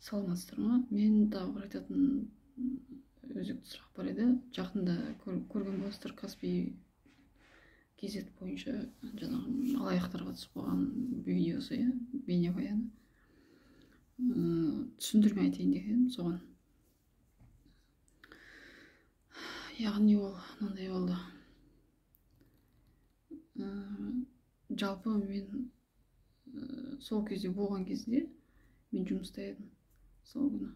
Саламатсыздарбы? Мен дагы бир айтатын өзүктүү сурак бар эди. Жакында көргөн болосуздар, Каспий кезет боюнча жанагы алаяктарга түшүп калган видеосу, бейне баяны. Түшүндүрмө айтайын дегем согон. Ягни ол мындай болду. Жалпы мен сол кезде болгон кезде мен жумушта эдим. Сол күнү.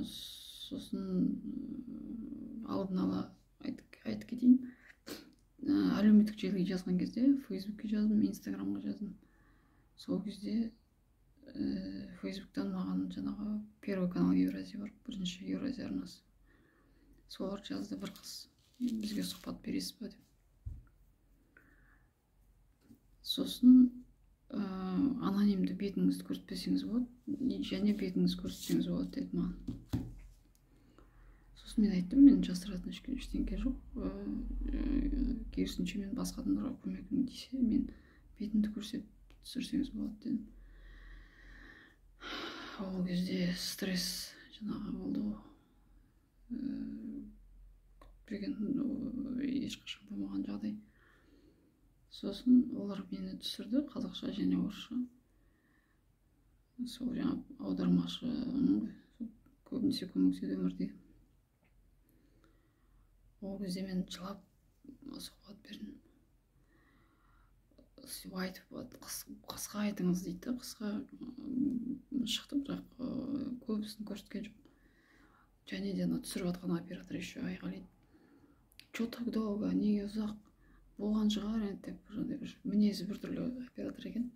Сосын алдын ала айтып кетейин. Әлеуметтик желиге жазган кезде, Facebook'ке жаздым, Instagram'га жаздым. Сол кезде Facebook'тан маган жанагы Первый канал Евразия бар, биринчи Евразия арнасы. Солар жазды, бир кыз бизге сухбат бересизби деп. Сосын анонимді бетіңізді көрсетпесеңіз болады, және бетіңізді көрсетсеңіз болады деді маған. Сосын мен айттым, мен жасыратын ештеңе жоқ. Керісінше мен басқа адамдарға көмегім тисе, мен бетімді көрсетіп түсірсеңіз болады дедім. Ол кезде стресс жанагы болду. Күтпеген, ешқашан болмаған жағдай. Сосын олар мені түсірді, қазақша және орысша. Сол жаңа аудармашы көбінесе көмектеседі өмірде. Ол кезде мен жылап сұхбат бердім. Айтып, қысқа айтыңыз дейді. Қысқа шықты, бірақ көбісін көрсеткен жоқ. Және де түсіріп жатқан оператор еще айғайлайды. Чё так долго, неге ұзақ? Болған шығар енді деп, мінезі бір түрлі оператор екен.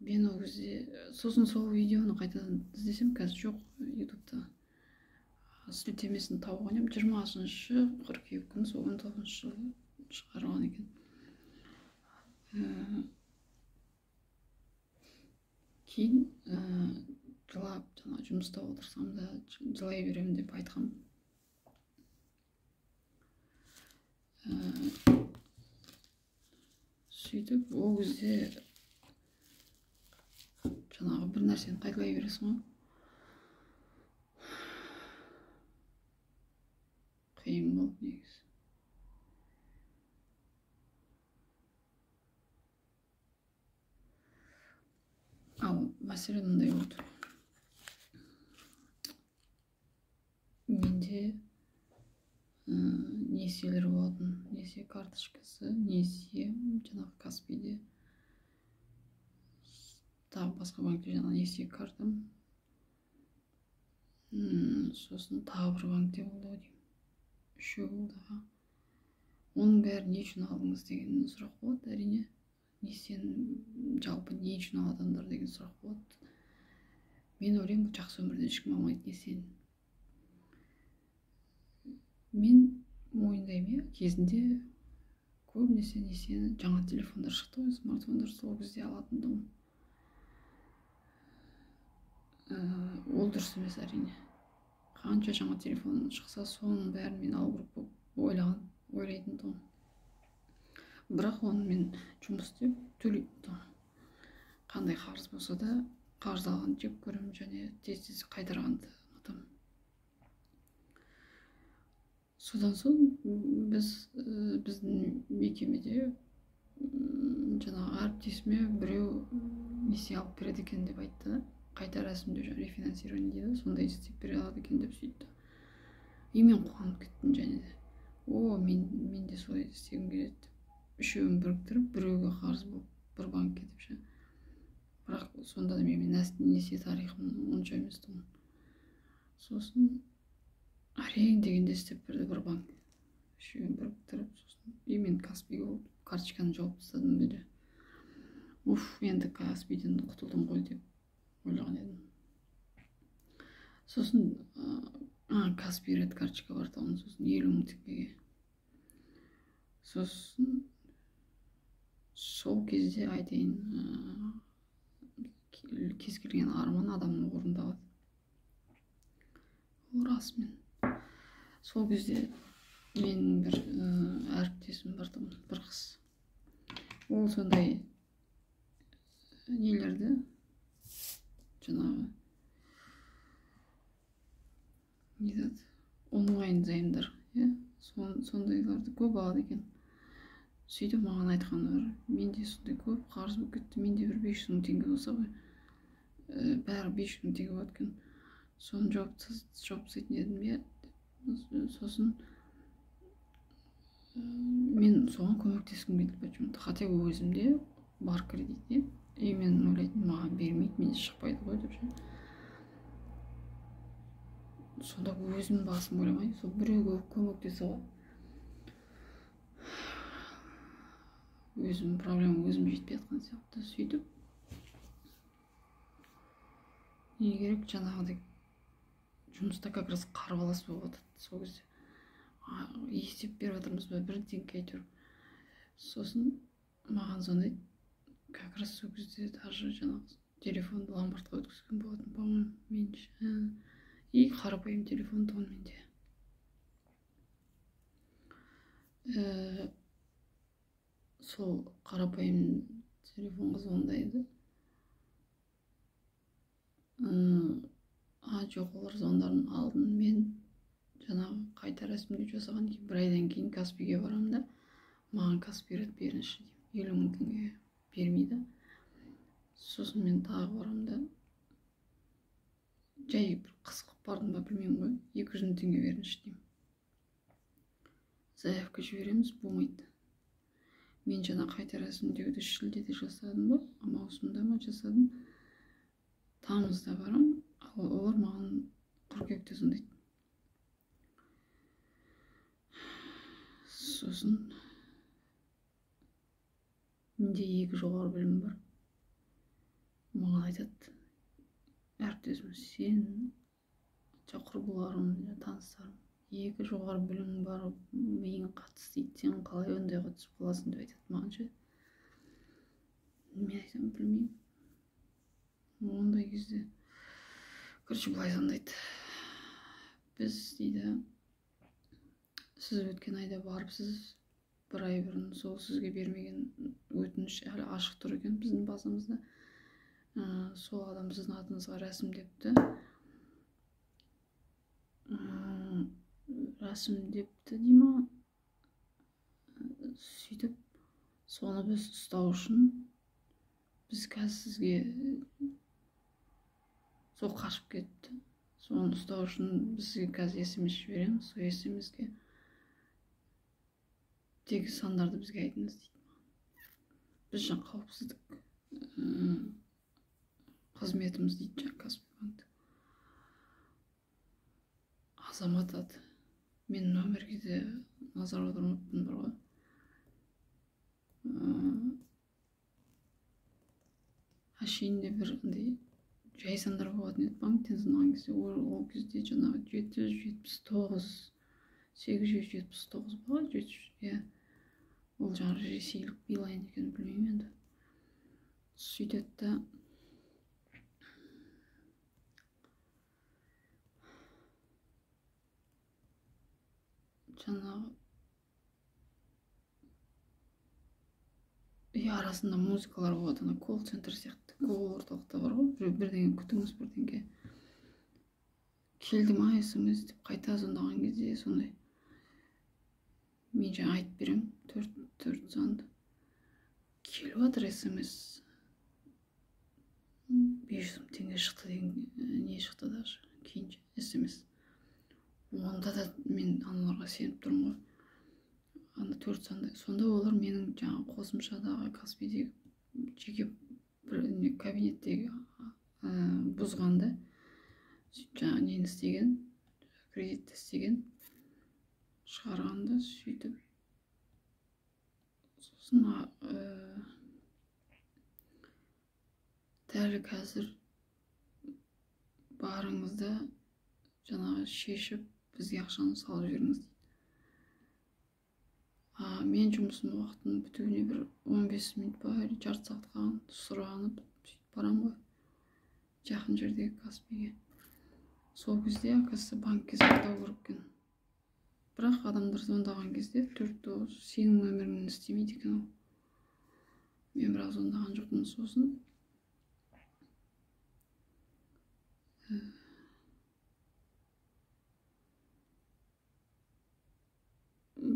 Мен ол кезде, сосын сол видеоны қайтадан іздесем, қазір жоқ ютубта. Сілтемесін тауып алғанмын. 20-шы қыркүйек күні, сол 19-шы жылы шығарған екен. Кейін жылап, жұмыста отырсам да жылай беремін деп айтқам. Сөйтіп, ол кезде жаңағы бір нәрсені қайталай бересің ғой. Қиын болды негізі. Ал мәселе мындай болды. Менде несиелер болатын, несие карточкасы, несие жанагы Каспийде, тағы басқа банкте жаңағы несие картам. Сосын тағы бір банкте болды дейм. Үшеу болды. Оның бәрін не үшін алдыңыз деген сұрақ болады, әрине. Несиені жалпы не үшін алатындар деген сұрақ болады. Мен ойлаймын, бұл жақсы өмірде ешкім алмайды несиені. Мен мойындаймын, кезінде көбінесе несиені жаңа телефондар шықты ғой, смартфондар, сол кезде алатындығым. Ол дұрыс емес әрине. Қанша жаңа телефон шықса, соның бәрін мен алу керек болып ойлайтындығым. Бірақ оны мен жұмыс істеп төлейтіндігім. Қандай қарыз болса да, қарыз алғанды жек көремін, және тез қайтарғанды ұнатамын. Содан соң біздің мекемеде жаңағы әріптесіме біреу несие алып береді екен деп айтты. Қайта рәсімдеу, рефинансирование дейді, сондай істеп бере алады екен деп сөйтті. И мен қуанып кеттім және де. Мен де солай істегім келеді деп. Үшеуін біріктіріп, біреуге қарыз болып, бір банкке деп ше. Бірақ сонда да мен несие тарихым онша емес тұғын. Сосын әрең дегенде істеп берді бір банк. Үшеуін біріктіріп, сосын мен Каспийге болып, карточканы жауып тастадым деді. Енді Каспийден құтылдым ғой деп ойлаған едім. Сосын Каспий ред карточка бар тағын, сосын 50 мың теңгеге. Сосын сол кезде айтайын, кез келген арман адамның орындалады. Ол расымен. Сол кезде мен бір әріптесім бар тұғын, бір қыз. ол сондай нелерді жаңағы не айтады онлайн займдар, сондайларды көп алады екен. Сөйтіп маған айтқаны бар, менде сондай көп қарыз болып кетті, менде бір 500 мың теңге болса ғой, бәрі 500 мың теңге болады екен, соны жауып тастайтын едім иә. Сосын мен соған көмектескім келді почему-то, хотя өзімде бар кредит, и мен ойлайтын маған бермейді, менде шықпайды ғой деп ше. Сонда өзім басым ойламай, сол біреуге көмектесе ғой. Өзім проблема өзім жетпей жатқан сияқты. Сөйтіп не керек, жаңағыдай жұмыста как раз қарбалас болып жатады сол кезде. Есеп беріп жатырмыз ба, бірдеңке әйтеуір. Сосын маған звондайды, как раз сол кезде даже жаңағы телефонды ломбардқа өткізген болатын, по-моему, меніңше. И қарапайым телефон тұғын менде. Сол қарапайым телефонға звондайды. Жоқ, олар звондарын алдын, мен жаңағы қайта рәсімдеу жасаған кейін, бір айдан кейін Каспиге барамын да, маған Каспи беріңізші деймін, 50 мың теңге бермейді. Сосын мен тағы барамын да, жай бір қысқып бардым ба білмеймін ғой, 200 мың теңге беріңізші деймін. Заявка жібереміз, болмайды. Мен жаңа қайта рәсімдеуді шілдеде жасадым ба, маусымда ма жасадым, тамызда барам, олар маған қыркүйекте звондайды. Сосын менде 2 жоғары білім бар. Маған айтады, әріптесім, сен құрбыларым, таныстарым, 2 жоғары білім бар, миың қатыс дейді, сен қалай ондайға түсіп қаласың деп айтады маған ше. Мен айтамын, білмеймін. Ондай кезде короче былай звондайды. Біз дейді, сіз өткен айда барыпсыз, бір ай бұрын сол сізге бермеген өтініш әлі ашық тұр екен біздің базамызда. Сол адам сіздің атыңызға рәсімдепті. Рәсімдепті дей ма? Сөйтіп, соны біз ұстау үшін, біз қазір сізге сол қашып кетті. Соны ұстау үшін біз сізге қазір SMS жібереміз, сол SMS-ге тегі сандарды бізге айтыңыз дейді. Біз жаңа қауіпсіздік қызметіміз дейді жаңа Каспи-банкта. Азамат аты. Мен нөмерге де назар аудармаппын бар ғой. Әшейінде бір жай сандар болатын еді банктен звондаған кезде, ол кезде жаңағы 779 879 ба, 700, ол жаңағы ресейлік Билайн екен, білмеймін енді. Сөйтеді да жаңағы арасында музыкалар болады, колл-центр сияқты, колл-орталықта бар ғой, бірдеңе күтіңіз, бірдеңе келді ма SMS деп қайта звондаған кезде сондай. Мен жаңа айтып берем, 4 санды. Келіп жатыр SMS. 500 мың теңге шықты деген, не шықты даже, кейін SMS. Онда да мен аналарға сеніп тұрмын ғой. Анда 4 санды. Сонда олар менің жаңа қосымшадағы Каспидегі жеке бір кабинеттегі бұзғанды, жаңа нені істеген, кредитті істеген, шығарғанды, сөйтіп. Сосын дәл қазір барыңызда жаңағы шешіп, бізге ақшаны салып жіберіңіз дейді. Мен жұмысым уақытының бітуіне бір 15 минут па, жарты сағат қалған, сұранып, сөйтіп барам ғой. Жақын жердегі Каспиге. Сол кезде, оказывается, банкке звондау керек екен. Бірақ адамдар звондаған кезде 49 сенің нөміріңнен істемейді екен ол. мен бірақ звондаған жоқпын. Сосын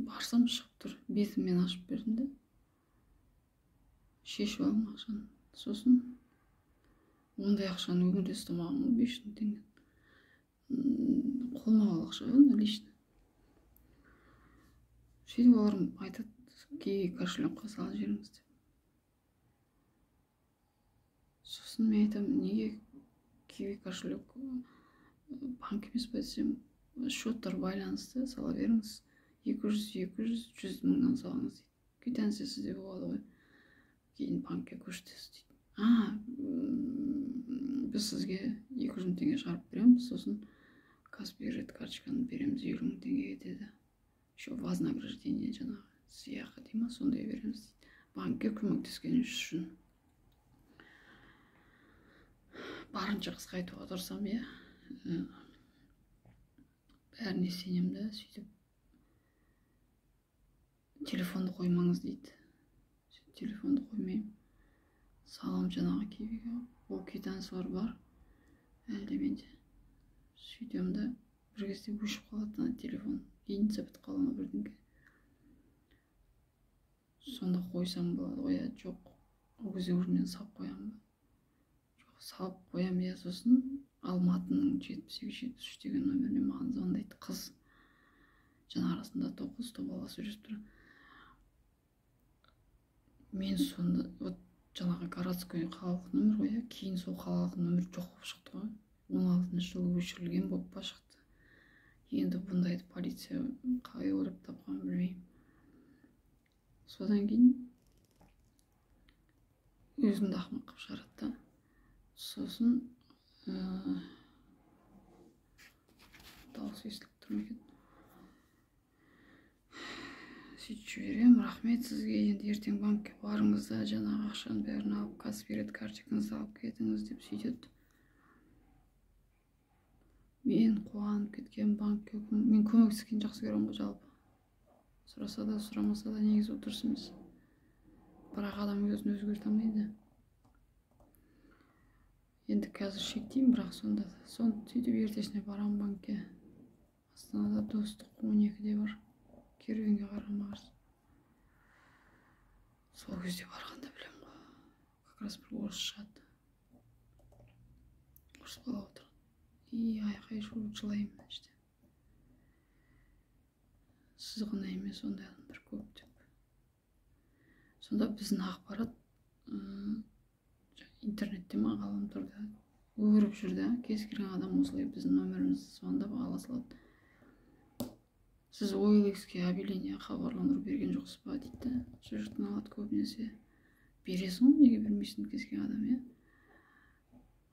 барсам шығып тұр, бетіммен ашып бердім де шешіп алдым ақшаны. Сосын ондай ақшаны өмірде ұстамағанмын, 500 мың теңге. Қолыма қалған ақша наличный. Сөйтіп олар айтады, киви кошелекқа салып жіберіңіз деп. Сосын мен айтамын, неге киви кошелек банк емес па десем, счеттар байланысты, сала беріңіз. 200 мыңнан салыңыз дейді. Квитанциясы де болады ғой. Кейін банкке көрсетесіз дейді. Біз сізге 200 мың теңге шығарып береміз, сосын Каспий ред карточканы береміз 50 мың теңгеге деді. Еще вознаграждение жаңағы сыйақы дей ма, сондай береміз дейді. Банкке көмектескеніңіз үшін. Барынша қысқа айтуға тырысам, бәріне сенем да, сөйтіп телефонды қоймаңыз дейді. Телефонды қоймаймын. Салам жаңағы кивиге. Ол квитанциялар бар. Әлде менде. Сөйтем да бір кезде өшіп қалады телефон. Кейін сәбіт қалама бірдеңке. Сонда қойсам болады ғой, жоқ. Ол кезде уже мен салып қоямын ба? Жоқ, салып қоямын, сосын Алматының 78-73 деген номеріне маған звондайды қыз. Жан арасында 9 бала сөйлесіп тұр. Мен сонда, жаңағы городской қалалық номер ғой, кейін сол қалалық номер жоқ болып шықты ғой. 16 жылы өшірілген болып па шықты. Енді бұндайды полиция қалай ойлап тапқан білмеймін. Содан кейін өзімді ақымақ қылып шығарады. Сосын дауыс естіліп тұр ма екен. Сөйтіп жіберем, рахмет сізге, енді ертең банкке барыңыз да жаңағы ақшаны бәрін алып, Каспий ред карточкаңызды алып кетіңіз деп сөйтеді. Мен қуанып кеткен банкке, мен көмектескен жақсы көремін ғой жалпы. Сұраса да, сұрамаса да негізі дұрыс емес. Бірақ адам өзін өзгерте алмайды. Енді қазір шектеймін, бірақ сонда сөйтіп ертесіне барам банкке. Астанада Достық 12-де бар. Керуенге қарама-қарсы. Сол кезде барғанда білем ғой. Как раз бір орыс шығады. Орыс бала отыр. Айқай шулап жылаймын işte. Сіз ғана емес, ондай адамдар көп деп. Сонда біздің ақпарат интернетте ма ғаламторда өріп жүрді. Кез келген адам осылай біздің номерімізді звондап ала салады. Сіз OLX-ке объявление хабарландыру берген жоқсыз ба дейді. Сол жақтан алады көбінесе. Бересің ғой, неге бермейсің кез келген адам,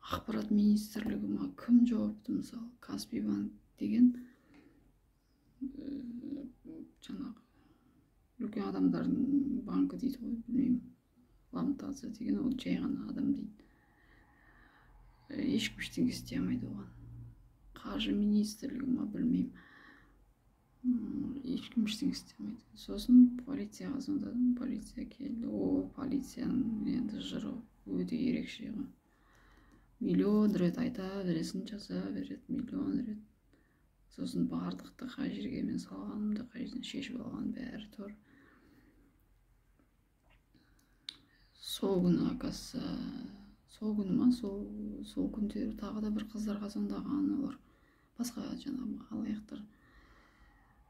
Ақпарат министрлігі ма, кім жауапты, мысалы Каспий банк деген жаңағы үлкен адамдардың банкі дейді ғой, білмеймін. Ламтация деген ол жай ғана адам дейді. Ешкім ештеңе істей алмайды оған. Қаржы министрлігі ма, білмеймін. Ешкім ештеңе істемейді. Сосын полицияға звондадым, полиция келді. О, полицияның енді жыры өте ерекше ғой. Миллион рет айта бересің, жаза береді, миллион рет. Сосын бардықты қай жерге мен салғанымды, қай жерден шешіп алған бәрі тұр. Сол күні акасы, сол күні ма, сол күндері тағы да бір қыздарға звондаған, олар басқа жаңағы алаяқтар.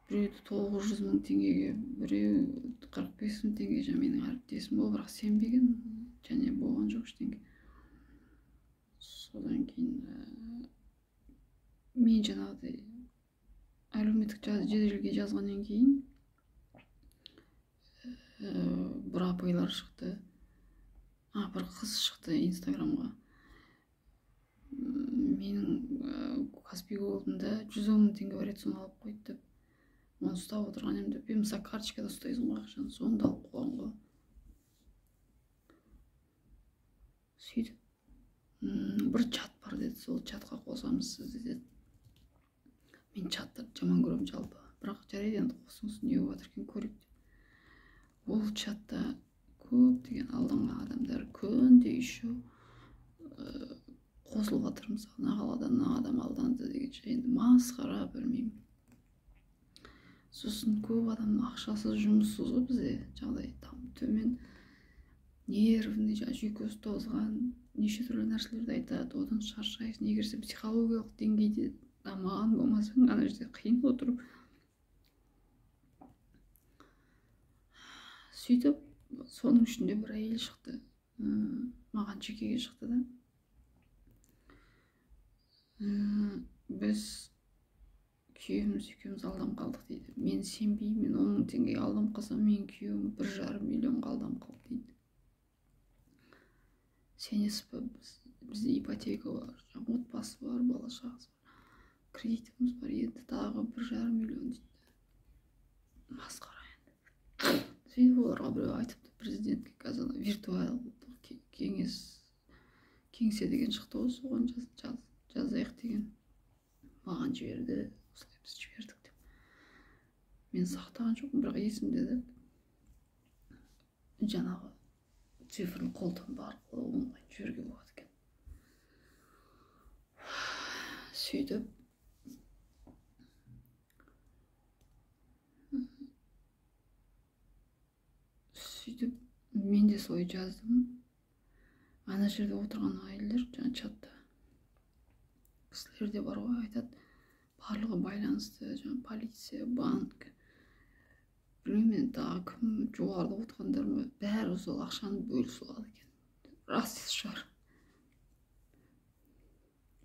Біреуді 900 мың теңгеге, біреу 45 мың теңге, менің әріптесім ол, бірақ сенбеген, және болған жоқ ештеңе. Содан кейін мен жаңағыдай әлеуметтік желіге жазғаннан кейін бір апайлар шықты. Бір қыз шықты Инстаграмға. Менің Каспий голдымда 110 мың теңге бар еді, соны алып қойды деп. Оны ұстап отырған ем деп, мысалы карточкада ұстайсың ғой ақшаны, соны алып қойған ғой. Сөйтіп, бір чат бар деді, сол чатқа қосамыз сізді деді. Мен чаттарды жаман көремін жалпы, бірақ жарайды енді қосыңыз, не болып жатыр екен көрейік деп. Ол чатта көптеген алданған адамдар күнде еще қосылып жатыр. Мысалы мына қаладан мына адам алданды дегенше, енді масқара, білмеймін. Сосын көп адамның ақшасыз, жұмыссыз ғой бізде, жағдай там төмен, нервный, жүйкесі тозған, неше түрлі нәрселерді айтады, одан шаршайсың. Егер сен психологиялық деңгейде дамыған болмасаң, ана жерде қиын отырып. Сөйтіп, соның ішінде бір әйел шықты, маған жекеге шықты да. Біз күйеуіміз екеуміз алданып қалдық дейді. Мен сенбеймін, мен 10 мың теңгеге алданып қалсам, мен күйеуім 1,5 миллионға алданып қалды дейді. Сенесіз бе, бізде ипотека бар, отбасы бар, бала шағасы бар, кредитіміз бар, енді тағы 1,5 миллион дейді. Масқара енді. Сөйтіп оларға біреу айтыпты, президентке қазір виртуалдық кеңсе деген шықты ғой, соған жазайық деген. Маған жіберді, осылай біз жібердік деп. Мен сақтаған жоқпын, бірақ есімде де жаңағы цифрлы қолтаңба арқылы онлайн жіберуге болады екен. Сөйтіп мен де солай жаздым. Ана жерде отырған әйелдер, жаңа чатта кісілер де бар ғой, айтады, барлығы байланысты, жаңа полиция, банк, білмеймін, тағы кім, жоғарыда отырғандар ма, бәрі сол ақшаны бөлісіп алады екен. Рас шығар.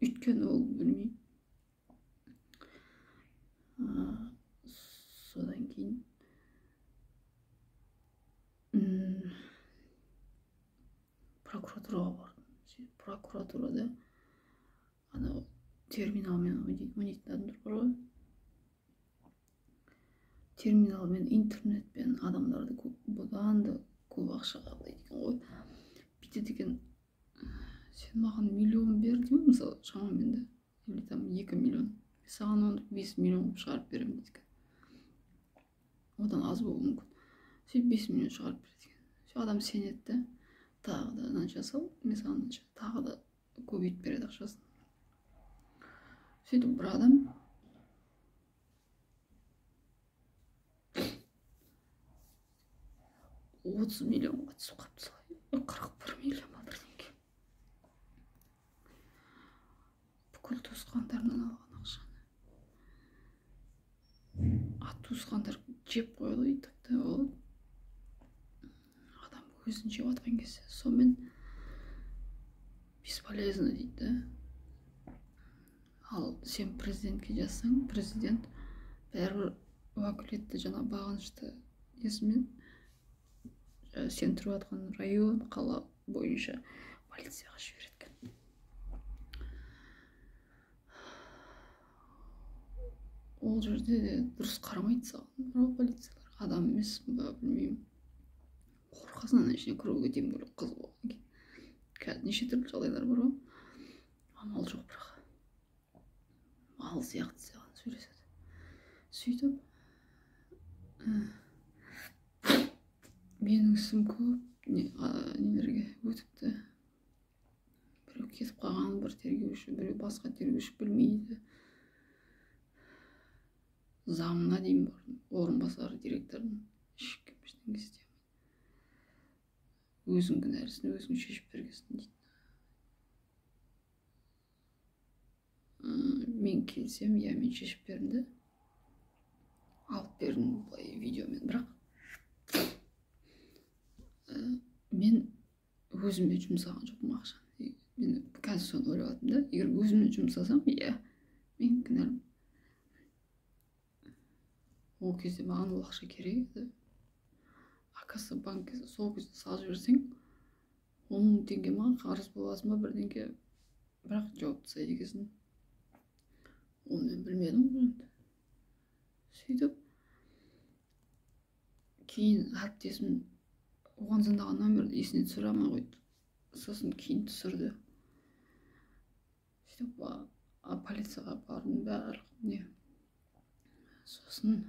Өйткені ол білмеймін. Содан кейін прокуратураға бардым. Прокуратурада анау терминалмен ойнайтын адамдар бар ғой. Терминалмен, интернетпен адамдарды бұдан да көп ақша қабылдайды екен ғой. Бүйтеді екен, сен маған миллион бер деймін, мысалы, шамамен де, или там 2 миллион. Саған оны 5 миллион шығарып беремін дейді екен. Одан аз болуы мүмкін. Сөйтіп 5 миллион шығарып береді екен. Адам сенеді, тағы да мынанша сал, мен саған мынанша, тағы да көбейтіп береді ақшасын. Сөйтіп бір адам 30 миллионға түсіп қапты солай. 41 миллион батыр теңге. Бүкіл туысқандарынан алған ақшаны. Туысқандар жеп қойды дейді, ол адам өзін жеп атқан кезде, сонымен бесполезно дейді. Ал сен президентке жазсаң, президент бәрібір уәкілетті жаңа бағынышты несімен сен тұрып жатқан район, қала бойынша полицияға жібереді екен. Ол жерде де дұрыс қарамайды саған, полициялар. Адам емессің ба, білмеймін. Қорқасың ана ішіне кіруге, тем более қыз болған кейін. Қазір неше түрлі жағдайлар бар ғой. Амал жоқ бірақ. Мал сияқты саған сөйлеседі. Сөйтіп менің ісім көп нелерге өтіпті. Біреу кетіп қалған, бір тергеуші, біреу басқа тергеуші білмейді. Замына дейін бардым, орынбасары директордың, ешкім ештеңе істемейді. Өзің кінәлісін өзің шешіп бергенсің дейді. Мен келсем, иә, мен шешіп бердім, алып бердім былай видеомен, бірақ мен өзіме жұмсаған жоқпын ақшаны. Мен қазір соны ойлап жатырмын да, егер өзіме жұмсасам, иә, мен кінәлімін. Ол кезде маған ол ақша керек еді. Акасы банкке сол кезде салып жіберсең, 10 мың теңге маған қарыз боласың ба бірдеңке, бірақ жауапты сайды екенсің. Оны мен білмедім. Сөйтіп, кейін әріптесім оған звондаған номерді есіне түсіре алмай қойды. Сосын кейін түсірді. Сөйтіп, полицияға бардым, барлық не. Сосын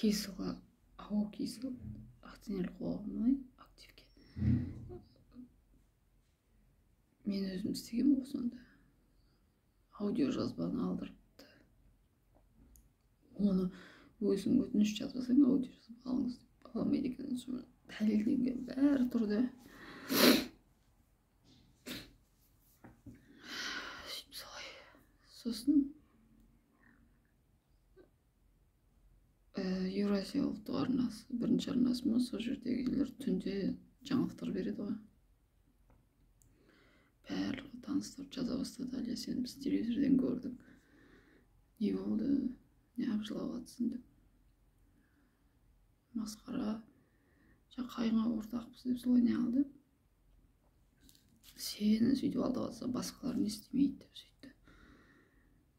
Кейселға АО Кейсел акционерлік қоғамы активке мен өзім істегенмін ғой сонда. Аудио жазбаны алдырыпты. Оны өзің өтініш жазбасаң аудио жазып алыңыз деп ала алмайды екен. Соны дәлелденген бәрі тұрды. Сөйтіп солай. Сосын Еуразия ұлттық арнасы, бірінші арнасы ма, сол жердегілер түнде жаңалықтар береді ғой. Барлығы таныстырып жаза бастады. Әлия, сен біз телевизордан көрдік. Не болды? Неғып жылап жатсың деп. Масқара. Қайыңа ортақпыз деп солай не алды. Сені сөйтіп алдап жатса басқалар не істемейді деп сөйтті.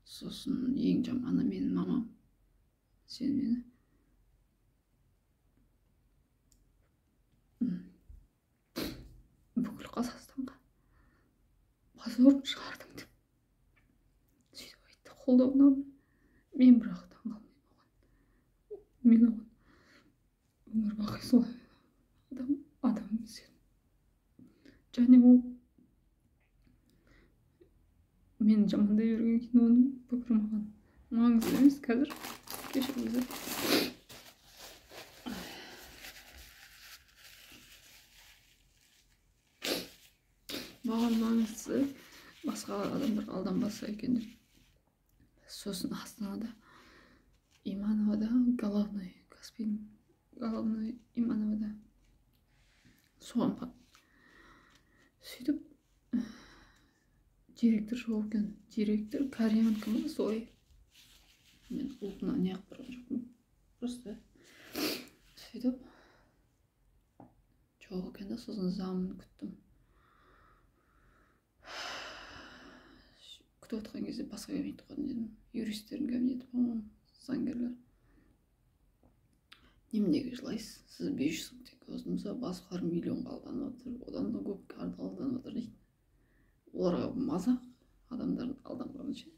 Сосын ең жаманы менің мамам. Сен мені бүкіл Қазақстанға позор шығардың деп сөйтіп айтты. Қолдауынан мен бірақ таңғалмаймын оған. Мен оған өмір бақи солай адам сен. Және ол мені жамандай берген кейін оның пікірі маған маңызды емес қазір. Кешіріңіздер. Маған маңыздысы басқа адамдар алданбаса екен деп. Сосын Астанада Имановада головной Каспий головной Имановада соған бар. Сөйтіп директор жоқ екен. Директор кореянка ма солай. Мен ұлтына не ақпарат жоқпын. Просто сөйтіп жоқ екен да, сосын замын күттім. Күтіп отқан кезде басқа кабинетке қойдым дедім. Юристтердің кабинеті, по-моему, заңгерлер. Неменеге жылайсыз? Сіз 500 мың теңге ұсынса, басқалар миллионға алданып отыр, одан да көп алданып отыр дейді. Оларға мазақ, адамдардың алданғаны ше.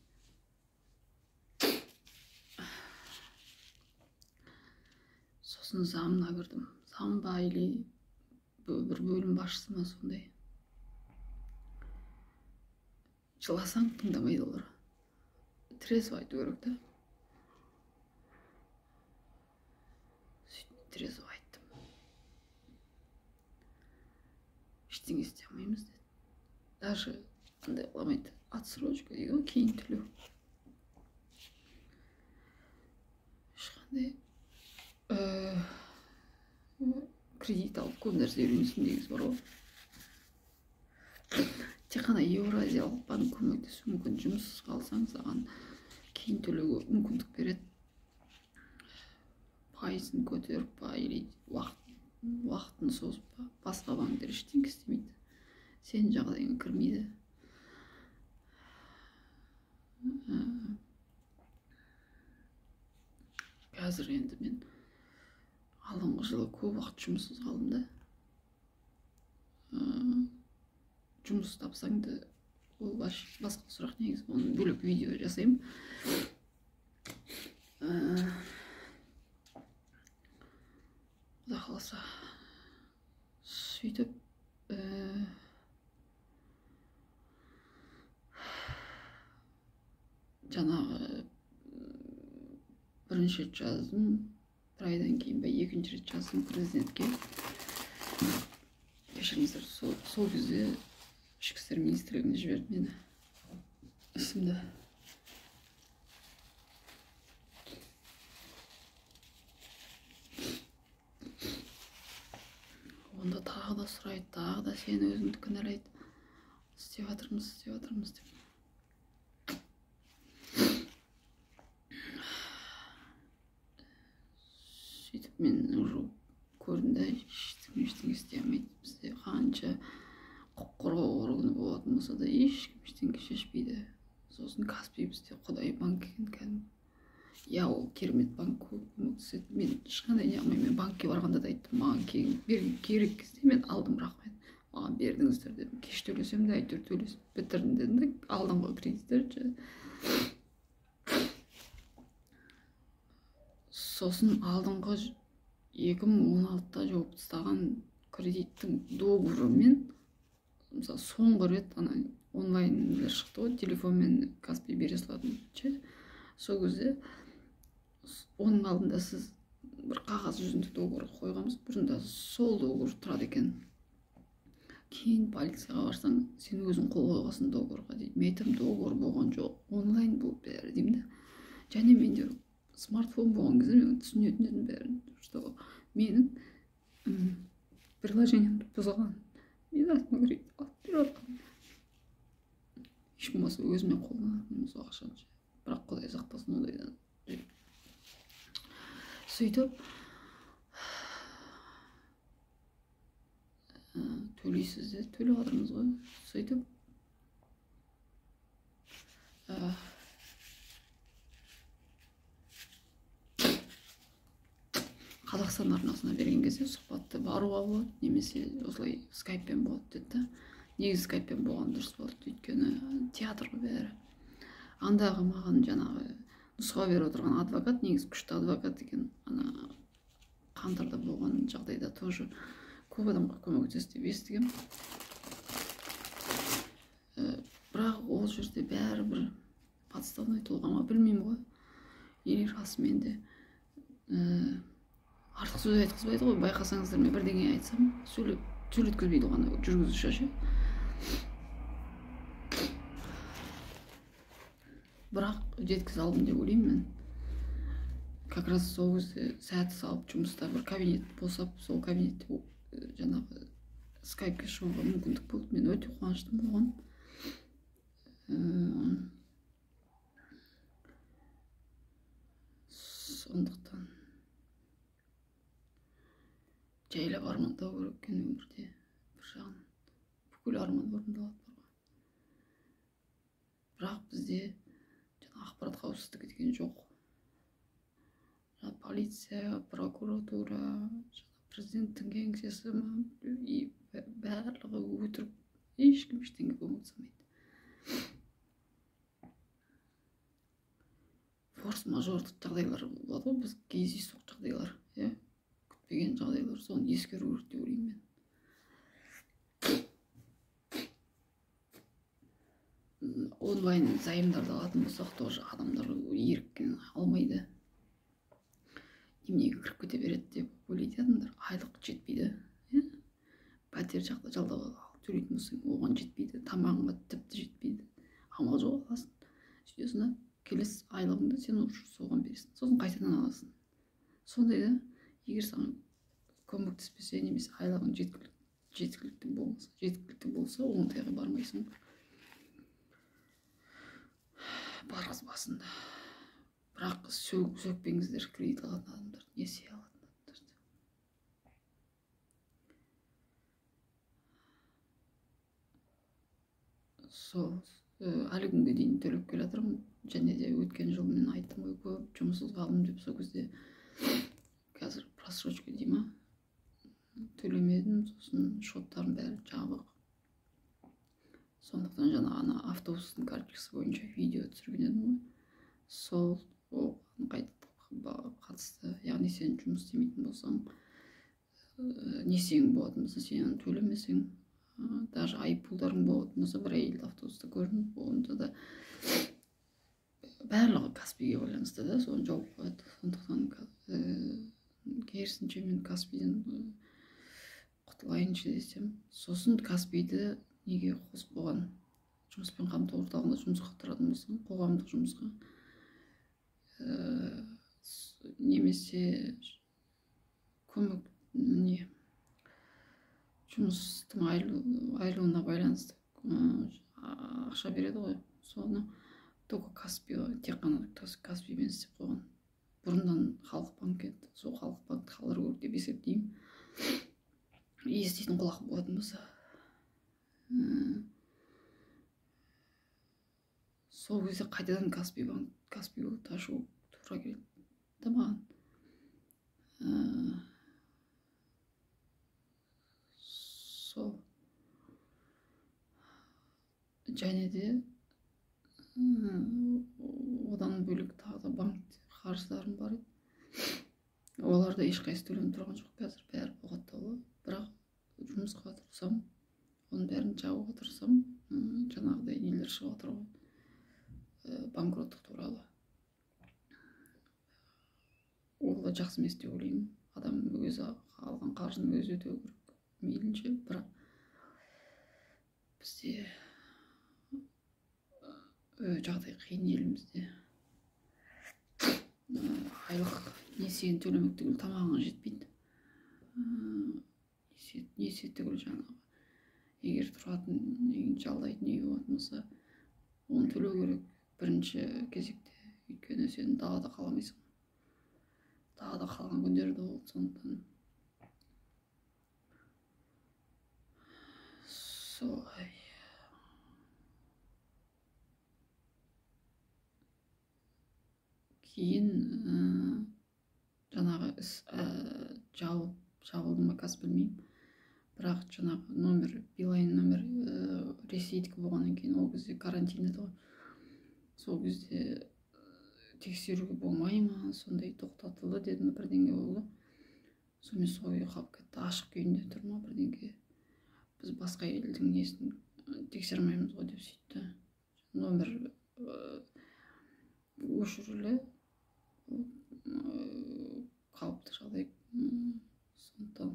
Сосын замына кірдім. Зам ба или бір бөлім басшысы ма сондай. Жыласаң тыңдамайды олар. Трезво айту керек та. Сөйтіп трезво айттым. Ештеңе істей алмаймыз деді. Даже андай қыламайды. Отсрочка дейді ғой, кейін төлеу. Ешқандай кредит алып көп нәрсе үйренсін дегеніз бар ғой. Тек қана Еуразиялық банк көмектесуі мүмкін. Жұмыссыз қалсаң саған кейін төлеуге мүмкіндік береді. Пайызын көтеріп па, или уақытын созып па, басқа банктер ештеңе істемейді. Сенің жағдайыңа кірмейді. Қазір енді мен алдыңғы жылы көп уақыт жұмыссыз қалдым да. Жұмыс тапсаң да ол басқа сұрақ негізі. Оны бөлек видео жасаймын. Құда қаласа. Сөйтіп жаңағы бірінші рет жаздым. Бір айдан кейін бе екінші рет жаздым президентке. Кешіріңіздер, сол кезде ішкі істер министрлігіне жіберді мені. Ісімді. Онда тағы да сұрайды, тағы да сені өзіңді кінәлайды. Істеп жатырмыз деп. Сөйтіп мен уже көрдім да ештеңе істей алмайды. Бізде қанша құқық қорғау органы болатын болса да ешкім ештеңе шешпейді. Сосын Каспий бізде құдай банк екен кәдімгі. Я ол керемет банк көмектеседі. Мен ешқандай не алмаймын. Мен банкке барғанда да айттым, маған керек кезде мен алдым, рахмет. Маған бердіңіздер дедім. Кеш төлесем де әйтеуір төлесіп бітірдім дедім де, алдыңғы кредиттер. сосын алдыңғы 2016-та жауып тастаған кредиттің договорымен мысалы соңғы рет ана онлайндар шықты ғой, телефонмен Каспий бере салатын ше. Сол кезде оның алдында сіз бір қағаз жүзінде договор қойғанбыз, бұрында сол договор тұрады екен. Кейін полицияға барсаң, сен өзің қол қойғансың договорға дейді. Мен айтамын, договор болған жоқ, онлайн болып бәрі деймін да. Және менде смартфон болған кезде мен түсінетін едім бәрін, что менің приложениемді бұзған. Мен артыма кредит алып беріп жатқан. Еш болмаса өзіме қолданатынмын сол ақшаны. Бірақ Құдай сақтасын ондайдан. Сөйтіп төлейсіз де, төлеп жатырмыз ғой. Сөйтіп Қазақстан арнасына берген кезде сұхбатты баруға болады, немесе осылай скайппен болады деді. Негізі скайппен болған дұрыс болды, өйткені театрға бәрі. Андағы маған жаңағы нұсқа беріп отырған адвокат, негізі күшті адвокат екен. Ана Қаңтарда болған жағдайда тоже көп адамға көмектесті деп естігем. Бірақ ол жерде бәрі бір подставной тұлға ма, білмеймін ғой. Или расымен де артық сөз айтқызбайды ғой. Байқасаңыздар, мен бірдеңе айтсам, сөйлеткізбейді ғана жүргізуші ше. Бірақ жеткізе алдым деп ойлаймын мен. Как раз сол кезде сәті салып жұмыста бір кабинет босап, сол кабинетте жаңағы скайпке шығуға мүмкіндік болды. Мен өте қуаныштым болған. Сондықтан жайлап армандау керек екен өмірде. Бір жағынан бүкіл арман орындалады. Бірақ бізде ақпарат қауіпсіздігі деген жоқ. Полиция, прокуратура, президенттің кеңсесі барлығы өтірік, ешкім ештеңе көмектеспейді. Форс-мажордық жағдайлар болады ғой, біз кездейсоқ жағдайлар, күтпеген жағдайлар, соны ескеру керек деп ойлаймын мен. Онлайн займдарды алатын болсақ, тоже адамдар еріккен алмайды. Неменеге кіріп кете береді деп ойлайды адамдар. Айлық жетпейді. Пәтер жақта жалдап төлейтін болсаң, оған жетпейді. Тамағыңа тіпті жетпейді. Амал жоқ аласың. Сөйтесің, келесі айлығыңды сен соған бересің. Сосын қайтадан аласың. Сондай да, егер саған көмектеспесе, немесе айлығың жеткілікті болса, оңтайға бармайсың. Барғыз басында. Бірақ сөкпеңіздер кредит алатын адамдар, несие алатын адамдар. Сол әлі күнге дейін төлеп келе жатырмын. Және де өткен жыл мен айттым ғой, көп жұмыссыз қалдым деп, сол кезде қазір просрочка дей ма, төлемедім, сосын шоттарым бәрі жабық. Сондықтан жаңа автобустың карточкасы бойынша видео түсірген едім ғой. Сол оған қатысты, яғни сен жұмыс істемейтін болсаң, несиең болатын болса, сен төлемесең, даже айыппұлдарың болатын болса, бір әйелді автобуста көрдім, онда да барлығы Каспийге байланысты да, соны жауып қояды. Сондықтан керісінше мен Каспийден құтылайыншы десем, сосын Каспийді неге қосып қойған? Жұмыспен қамту орталығында жұмысқа тұратын болсаң, қоғамдық жұмысқа, немесе көмек жұмыстың айырылуына байланысты ақша береді ғой. Соны только Каспийға, тек қана Каспиймен істеп қойған. Бұрыннан халық банк еді, сол халық банкті қалдыру керек деп есептеймін. Еститін құлақ болатын болса. Сол кезде қайтадан Каспийға ташу тура келеді да маған. Сол. Және де одан бөлек тағы да банк қарыздарым бар еді. Оларда ешқайсысы төленіп тұрған жоқ қазір, бәрі бұғаттаулы. Бірақ жұмысқа тұрсам, оның бәрін жабуға тырысам, жаңағыдай нелер шығып жатыр ғой, банкроттық туралы. Ол да жақсы емес деп ойлаймын. Адам өзі алған қаржыны өзі өтеу керек, мейлінше. Бірақ бізде жағдай қиын елімізде. Айлық несиені төлемек түгіл тамағыңа жетпейді. Несие түгіл жаңағы. Егер тұратын үйін жалдайтын үй болатын болса, оны төлеу керек бірінші кезекте. Өйткені сен далада қаламайсың. Далада қалған күндер де болды, сондықтан солай. Кейін жаңағы іс жабылды ма қазір білмеймін. Бірақ жаңағы номер, Билайн номер Ресейдікі болғаннан кейін ол кезде карантин еді ғой. Сол кезде тексеруге болмай ма, сондай тоқтатылды деді ме, бірдеңе болды. Сонымен сол үй қалып кетті, ашық күйінде тұр ма бірдеңе. Біз басқа елдің несін тексермейміз ғой деп сөйтті. Номер өшірілі қалыпты жағдай. Сондықтан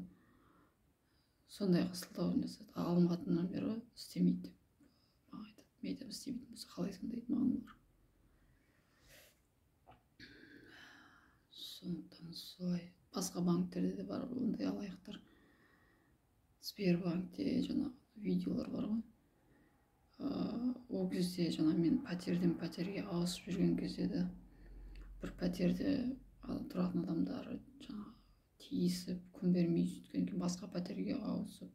сондайға сылтауын жасады. Алынған номері істемейді деп маған айтады. Мен айтамын, істемейтін болса қалайсың дейді маған олар. Сондықтан солай. Басқа банктерде де бар ондай алаяқтар. Сбербанкте жаңа видеолар бар ғой. Ол кезде жаңа мен пәтерден пәтерге ауысып жүрген кезде де бір пәтерде тұратын адамдар жаңа тиісіп, күн бермей сөйткен кейін басқа пәтерге ауысып,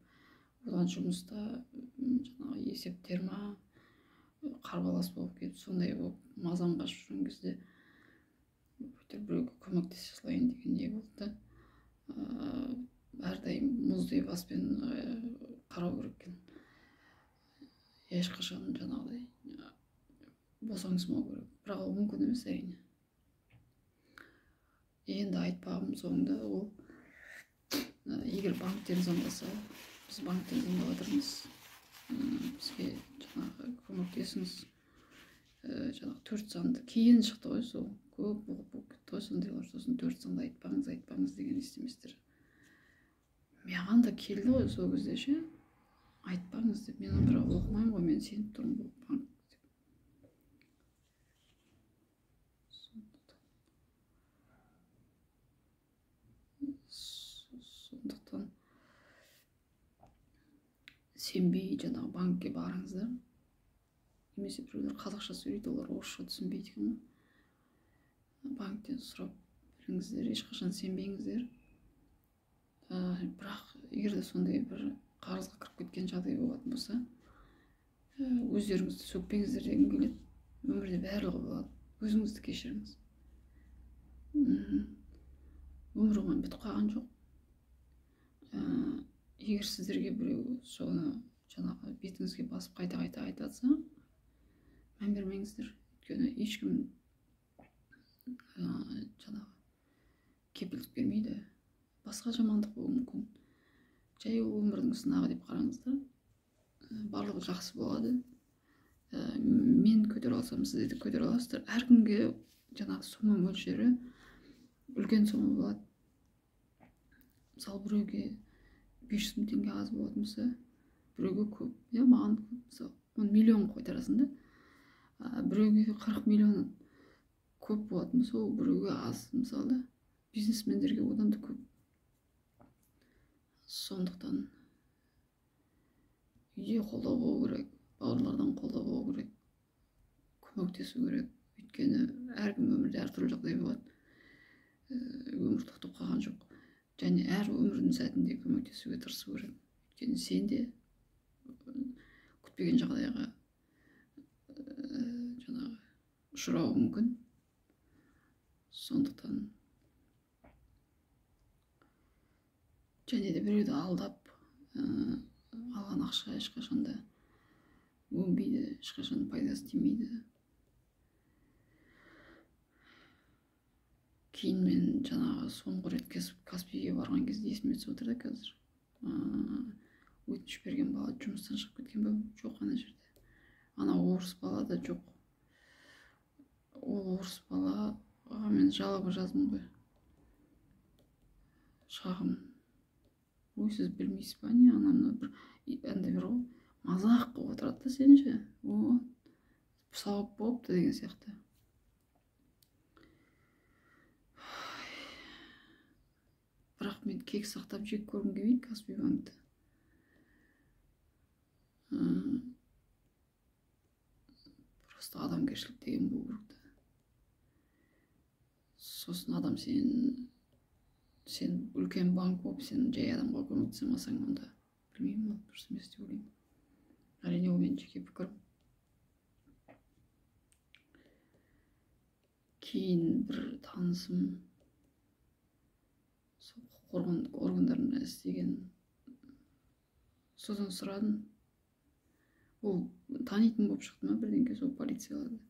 одан жұмыста жаңа есептер ма, қарбалас болып кетіп, сондай болып мазам қашып жүрген кезде біреуге көмектесе салайын деген не болды. Әрдайым мұздай баспен қарау керек екен. Ешқашан жаңағыдай босаңсымау керек. Бірақ ол мүмкін емес әрине. Енді айтпағым соңында ол, егер банктен звондаса, біз банктен звондап жатырмыз, бізге жаңағы көмектесіңіз, жаңағы 4 санды кейін шықты ғой, сол көп болып кетті ғой сондайлар. Сосын 4 санды айтпаңыз деген естеместер. Маған да келді ғой сол кезде ше, айтпаңыз деп. Мен бірақ оқымаймын ғой, мен сеніп тұрмын бұл банк деп. Сондықтан сенбей жаңағы банкке барыңыздар. Немесе біреулер қазақша сөйлейді, олар орысша түсінбейді екен ғой. Банктен сұрап беріңіздер, ешқашан сенбеңіздер. Бірақ егер де сондай бір қарызға кіріп кеткен жағдай болатын болса, өздеріңізді сөкпеңіздер дегім келеді. Өмірде барлығы болады. Өзіңізді кешіріңіз. Өмір оған бітіп қалған жоқ. Егер сіздерге біреу соны жаңағы бетіңізге басып қайта айтатса, мән бермеңіздер. Өйткені ешкім жаңағы кепілдік бермейді. Басқа жамандық болуы мүмкін. Жай ол өмірдің сынағы деп қараңыздар. Барлығы жақсы болады. Мен көтере алсам, сіздер де көтере аласыздар. Әркімге жаңағы сома мөлшері үлкен сома болады. Мысалы, біреуге 500 мың теңге аз болатын болса, біреуге көп. Маған көп. Мысалы, 10 миллион қайтарасың да. Біреуге 40 миллион көп болатын болса, ол біреуге аз. Мысалы, бизнесмендерге одан да көп. Сондықтан үйде қолдау болу керек, бауырлардан қолдау болу керек, көмектесу керек. Өйткені әркім өмірде әртүрлі жағдай болады. Өмір тоқтап қалған жоқ. Және әр өмірдің сәтінде көмектесуге тырысу керек. Өйткені сен де күтпеген жағдайға жаңағы ұшырауы мүмкін. Сондықтан және де біреуді алдап алған ақша ешқашанда өнбейді, ешқашан пайдасы тимейді. Кейін мен жаңағы соңғы рет барған кезде есіме түсіп отыр да қазір. Өтініш берген бала жұмыстан шығып кеткен бе? Жоқ, ана жерде. Ана орыс бала да жоқ. Ол орыс балаға мен жалоба жаздым ғой. Шағым. Ой, сіз білмейсіз ба не? Ананы бір андай бір ғой, мазақ қылып отырады да сен ше. О, сауап болыпты деген сияқты. Бірақ мен кек сақтап жек көргім келмейді Каспий банкті. Просто адамгершілік деген болу керек та. Сосын адам сен үлкен банк болып, сен жай адамға көмектесе алмасаң, онда білмеймін, ол дұрыс емес деп ойлаймын. Әрине, ол менің жеке пікірім. Кейін бір танысым құқық қорғау органдарында істеген, содан сұрадым. Ол танитын болып шықты ма бірдеңке сол полицияларды.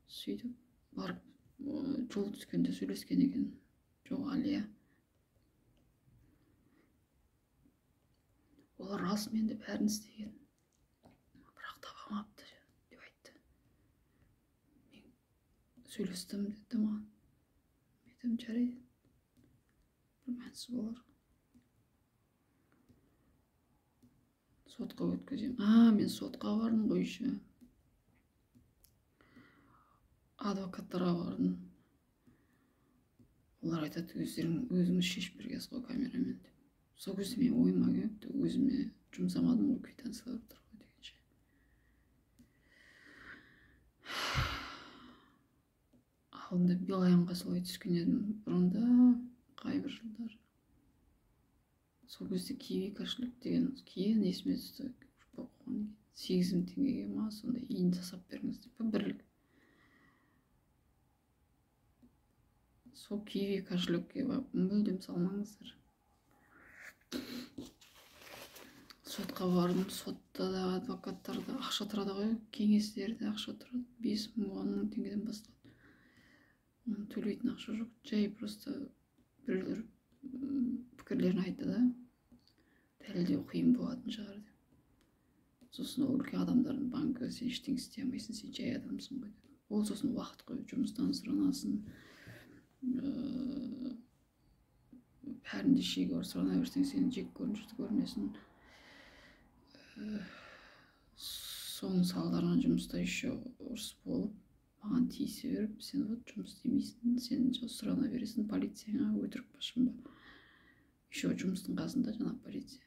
Сөйтіп барып жол түскенде сөйлескен екен. Жоқ, Алия, олар расымен де бәрін істеген, бірақ таба алмапты деп айтты. Мен сөйлестім деді маған. Мен айтам, жарайды, бір мәнсіз болар. Сотқа өткізем. Мен сотқа бардым ғой еще. Адвокаттарға бардым. Олар айтады, өзіңіз шешіп бергенсіз ғой камерамен деп. Сол кезде мен ойыма келіпті, өзіме жұмсамадым ғой, квитанциялар тұр ғой дегенше. Алдында Билайнға солай түскен едім бұрында, қайбір жылдар. Сол кезде киви кошелек деген кейін есіме түсті. 8.000 теңгеге ма, сондай иін жасап беріңіз деп, бірлік. Сол киви кошелекке мүлдем салмаңыздар. Сотқа бардым, сотта да адвокаттарда ақша тұрады ғой, кеңестерде ақша тұрады, 5.000-10.000 теңгеден басталады. Оны төлейтін ақша жоқ, жай просто біреулер пікірлерін айтты да, дәлелдеу қиын болатын шығар деп. Сосын ол үлкен адамдардың банкі, сен ештеңе істей алмайсың, сен жай адамсың ғой деп. Ол сосын уақыт қойып жұмыстан сұранасын, бәрінде шегі бар, сұрана берсең, сен жек көрінесің. Соның салдарынан жұмыста еще ұрыс болып, маған тиісе беріп, сен вот жұмыс істемейсің, сен сұрана бересің полицияға, өтірік башым ба. Еще жұмыстың қасында жаңа полиция.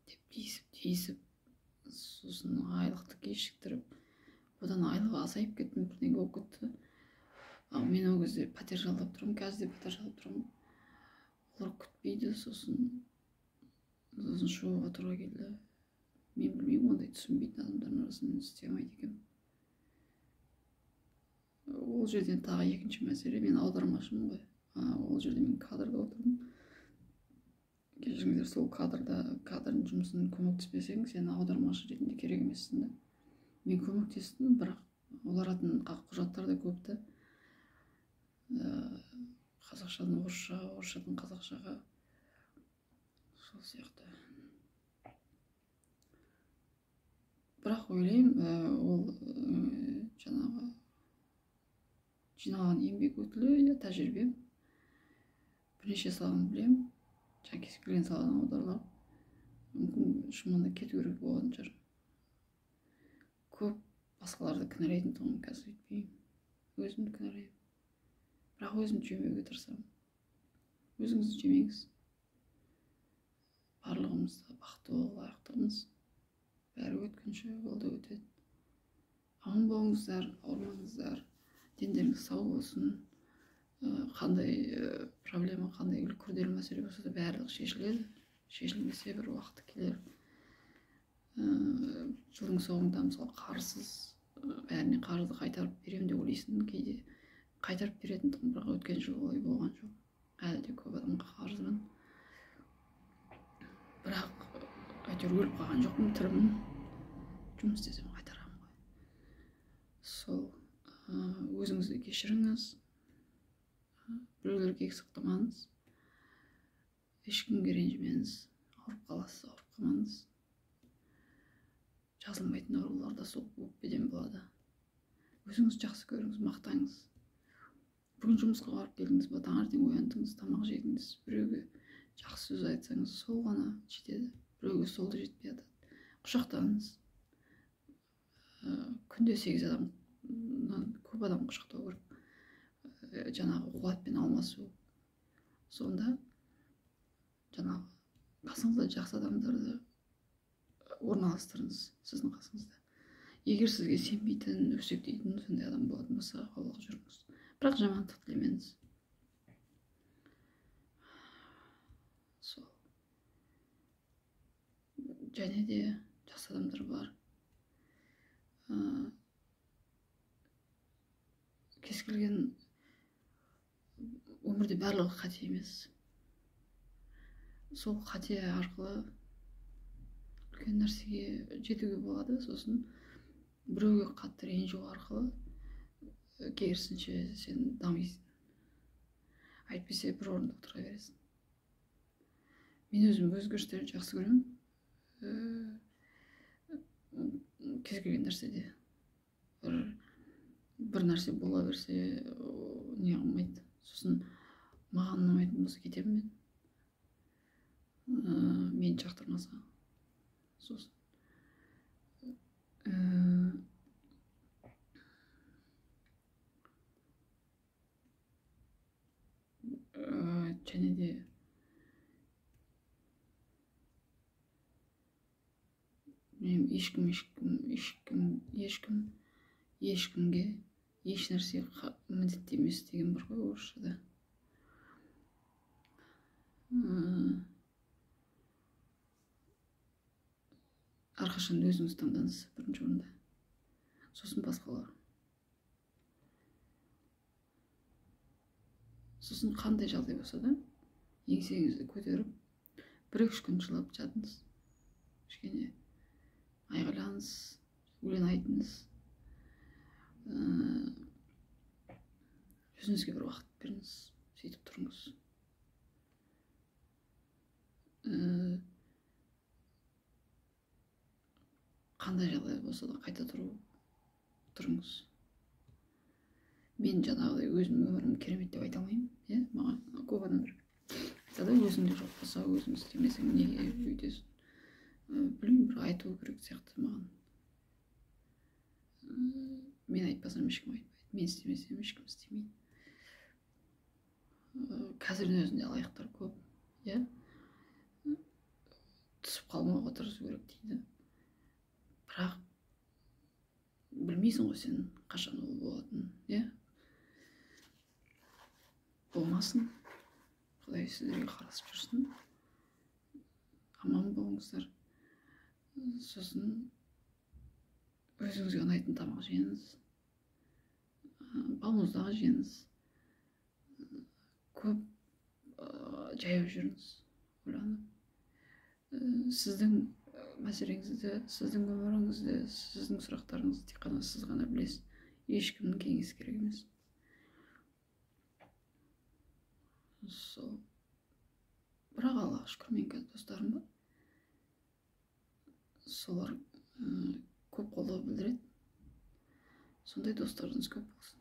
Деп тиісіп, сосын айлықты кешіктіріп, одан айлығы азайып кеттім, бірдеңе болып кетті. Мен ол кезде пәтер жалдап тұрмын, қазір де пәтер жалдап тұрмын. Олар күтпейді, сосын шығуға тура келді. Мен білмеймін, ондай түсінбейтін адамдардың арасында істей алмайды екенмін. Ол жерден тағы екінші мәселе, мен аудармашымын ғой. Ол жерде мен кадрда отырдым. Кешіріңіздер, сол кадрдың жұмысын көмектеспесең, сен аудармашы ретінде керек емессің да. Мен көмектестім, бірақ олардың құжаттары да көпті. Қазақшадан орысшаға, орысшадан қазақшаға, сол сияқты. Бірақ ойлаймын, ол жаңағы жиналған еңбек өтілі, тәжірибем, бірнеше саланы білемін. Кез келген саладан аударылар. Мүмкін шынында кету керек болатын шығар. Көп басқаларды кінәлайтын тұғым қазір етпеймін. Өзімді кінәлаймын. Бірақ өзімді жемеуге тырысамын. Өзіңізді жемеңіз. Барлығымызда бақытты болуға лайықтымыз. Бәрі өткінші, ол да өтеді. Аман болыңыздар, ауырмаңыздар. Дендеріңіз сау болсын. Қандай проблема, қандай күрделі мәселе болса да барлығы шешіледі. Шешілмесе бір уақыты келер. Жылдың соңында мысалы қарсыз, бәріне қарызды қайтарып беремін деп ойлайсың, кейде қайтарып беретін тұғым, бірақ өткен жыл олай болған жоқ. Әлі де көп адамға қарызбын. Бірақ әйтеуір өліп қалған жоқпын, тірімін. Жұмыс істесем қайтарамын ғой. Сол, өзіңізді кешіріңіз. Біреулерге кек сақтамаңыз. ешкімге ренжімеңіз, ауырып қаласыз, ауырып қалмаңыз. Жазылмайтын аурулар да сол өкпеден болады. Өзіңіз жақсы көріңіз, мақтаңыз. Бүгін жұмысқа барып келдіңіз ба, таңертең ояндыңыз, тамақ жедіңіз, біреуге жақсы сөз айтсаңыз, сол ғана жетеді. Біреуге сол да жетпей жатады. Құшақтаныңыз. Күнде 8 адамнан көп адам құшақтау керек. Жаңағы қуатпен алмасу. Сонда жаңағы қасыңызда жақсы адамдарды орналастырыңыз сіздің қасыңызда. Егер сізге сенбейтін, өсектейтін сондай адам болатын болса, аулақ жүріңіз. Бірақ жамандық тілемеңіз. Сол. Және де жақсы адамдар бар. Кез келген өмірде барлығы қате емес. Сол қате арқылы үлкен нәрсеге жетуге болады. Сосын біреуге қатты ренжу арқылы керісінше сен дамисың. Әйтпесе бір орында отыра бересің. Мен өзім өзгерістерді жақсы көремін. Кез келген нәрседе бір нәрсе бола берсе, не қылмайды. Сосын маған ұнамайтын болса кетемін мен. Мені жақтырмаса. Сосын және де мен ешкімге еш нәрсе міндетті емес деген бар ғой орысшада. Әрқашан өзіңіз таңдаңыз бірінші орында. Сосын басқалар. Сосын қандай жағдай болса да, еңсеңізді көтеріп, 1-2 күн жылап жатыңыз. Кішкене айғайлаңыз, өлең айтыңыз. Өзіңізге бір уақыт беріңіз, сөйтіп тұрыңыз. Қандай жағдай болса да қайта тұрыңыз. Мен жаңағыдай өзімнің өмірім керемет деп айта алмаймын. Маған көп адамдар айтады, өзіңде жоқ болса, өзің істемесең неге өйтесің? Білмеймін, бір айту керек сияқты маған. Мен айтпасам ешкім айтпайды, мен істемесем ешкім істемейді. Қазірдің өзінде алаяқтар көп, түсіп қалмауға тырысу керек дейді. Бірақ білмейсің ғой сен қашан ол болатынын, болмасын. Құдай сіздерге қарасып жүрсін. Аман болыңыздар. Сосын өзіңізге ұнайтын тамақ жеңіз. Балмұздақ жеңіз. Көп жаяу жүріңіз. Сіздің мәселеңізді, сіздің өміріңізді, сіздің сұрақтарыңызды тек қана сіз ғана білесіз. Ешкімнің кеңесі керек емес. Сол. Бірақ Аллаға шүкір, менің қазір достарым бар. Солар көп қолдау білдіреді. Сондай достарыңыз көп болсын.